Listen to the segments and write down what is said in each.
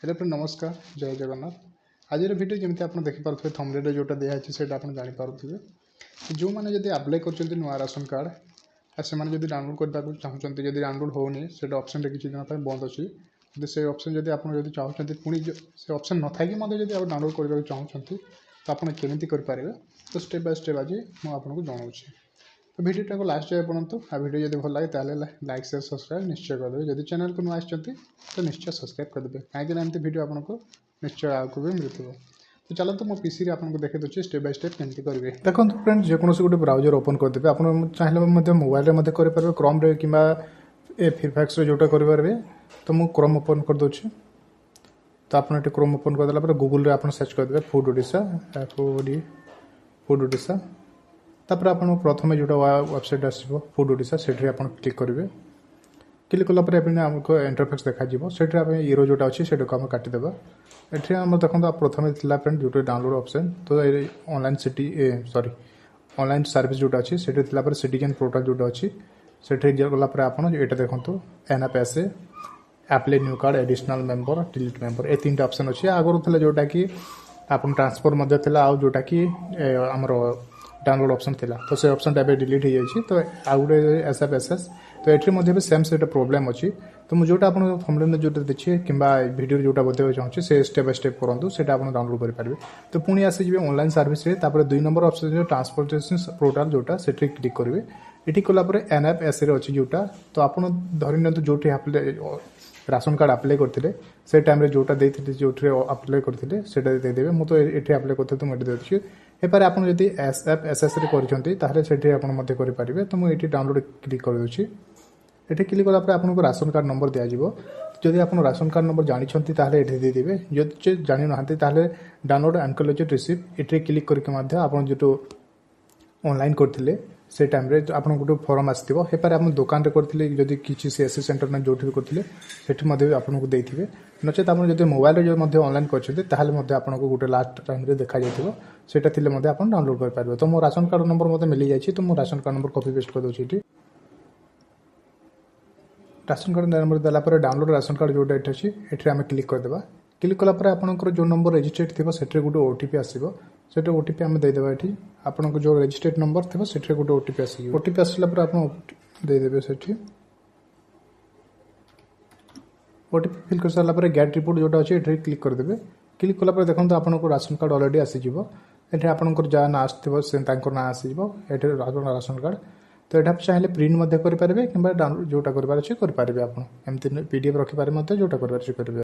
Hello friend नमस्कार जय जगन्नाथ आज वीडियो जमी आप देखिपे थंबनेल जोटा दिखाई से आप जापर जो मैंने जब आप्लाय कर नुआ राशन कार्ड से डाउनलोड करने चाहते जब डाउनलोड होनी से ऑप्शन किसी दिन बंद अच्छी से ऑप्शन जब आप चाहते पुणी से ऑप्शन न थी जब आप डाउनलोड करने चाहते तो आपड़ केमी करेंगे तो स्टेप बाय स्टेप आज मुझे जनाऊँ तो भिडियोटा को लास्ट जाए पड़तु आ भिडियो जब भल लगे लाइक शेयर सब्सक्राइब निश्चय करदे जब चैनल को नुआ तो निश्चय सब्सक्राइब करदे कहीं एमती भिडियो आपको निश्चय आगे भी मिलूँ तो चलते मो पीसी आपको देखे दूसरी स्टेप बाय स्टेप केमती करेंगे देखो फ्रेंड जेकोसी गोटे ब्राउजर ओपन करदे आप चाहिए मोबाइल में करेंगे क्रोम कि फिरफैक्स जोटा करेंगे तो मुझे क्रोम ओपन कर दूसरी तो आप क्रोम ओपन करदेला गूगल आप सर्च करदे फूड ओडिशा फूड ओडिशा तापर आप प्रथम जो वेबसाइट आसो फूड ओडिशा से क्लिक करेंगे क्लिक कलापर आमको इंटरफेस देखा से ईरो जोटा अच्छी से काटिदेवा ये आम देखो आप प्रथम फ्रेंड जो डाउनलोड ऑप्शन तो online city sorry online service जोटा अच्छी से सिटीजन पोर्टल जोटा अच्छी से गलापर आप देखो NFSA apply new card additional member delete member ये तीन ऑप्शन अच्छी आगुरी था जोटा कि आप ट्रांसफर आउ जोटा कि आमर डाउनलोड ऑप्शन थिला तो से ऑप्शन टाइप डिलीट हो जाए तो आउ गोटे एसएफएसएस तो ये भी सेम से प्रोब्लेम अच्छी तो मुझे जोटा आप थंबनेल जो देखिए कि वीडियो जोटा बताइए चाहूँगी से स्टेप बाय स्टेप करूँ से डाउनलोड करेंगे तो पुणी आसी ऑनलाइन सर्विस दुई नंबर ऑप्शन जो ट्रांसपोर्टेशन पोर्टल जोटा से क्लिक करेंगे ये कलापर एनएफएस अच्छी जोटा तो आप धरी नि जो राशन कार्ड अप्लाई करते से टाइम जोटा जो अप्लाई करते देदेवे मुझे ये अप्लाई करते तो मुझे देती एपारे आप एसएफएसएस करेंगे करेंगे तो मुझे डाउनलोड क्लिक कर दूसरी ये क्लिक कलापर आपको राशन कार्ड नंबर दिज्व जदि आप राशन कार्ड नंबर जानते ये देदेवे जदि जानी ना डाउनलोड एनकलेज रिसीव ये क्लिक करके आप जो ऑनलाइन करते से टाइम आप गोटे फॉर्म आसो हेपारे आप दुकान में करते जदि किसी सीएससी सेंटर में जो भी करते से आपको देते नचेत आप जो मोबाइल जो ऑनलाइन करते आपको गोटे लास्ट टाइम देखा जाइए सेटा थिले आप डाउनलोड करेंगे तो मो राशन कार्ड नंबर मतलब मिल जाए तो मो ration card number copy paste कर दूसरी ये राशन कार्ड नंबर देलापर डाउनलोड राशन कार्ड जोटा ये अच्छी ये आम क्लिक करदे क्लिक कलापर आपंकर जो नंबर रेजिस्ट्रेड थी से गोटे ओटीपी आसो से ओटीपी आम देदेवा ये आपको जो रेजिस्ट्रेड नंबर थी से गोटे ओटीपी आस ओटीपी आसला आप देदेवे से ओटीपी फिल कर सारापर गेट रिपोर्ट जोटा अच्छे ये क्लिक करदे क्लिक कलापर देखो आपको राशन कार्ड अलरेडी आसीज ये आपंकर जहाँ ना आसो से ना आसो ये राशन कार्ड तो ये चाहिए प्रिंट करेंगे कि डाउनलोड जोटा करार अच्छे करेंगे आपमती पीडीएफ रखिपारे जोटा करार करेंगे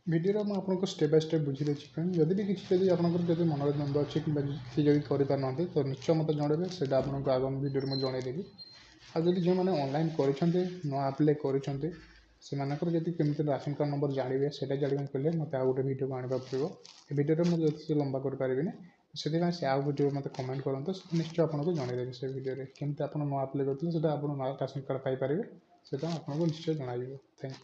वीडियो में आपको स्टेप बाय स्टेप बुझी देती फ्रेंड जब भी किसी आपंकर मनोरंजन अच्छे कि जब करें तो निश्चय मत जनइबे से आपको आगामी वीडियो में जनईदेवी आदि जो मैंने ऑनलाइन कर अप्लाई करेंगे से केमती राशन कार्ड नंबर जानवे से जानवे कले मत आउ गोटे वीडियो को आने पड़ो ये वीडियो मुझे लंबा करें से आउ वीडियो मत कमेंट करते निश्चय आपको जनईदेवी से वीडियो केमती आप अप्लाई करते आप राशन कार्ड पाइपर से आपको निश्चय जन थैंक यू।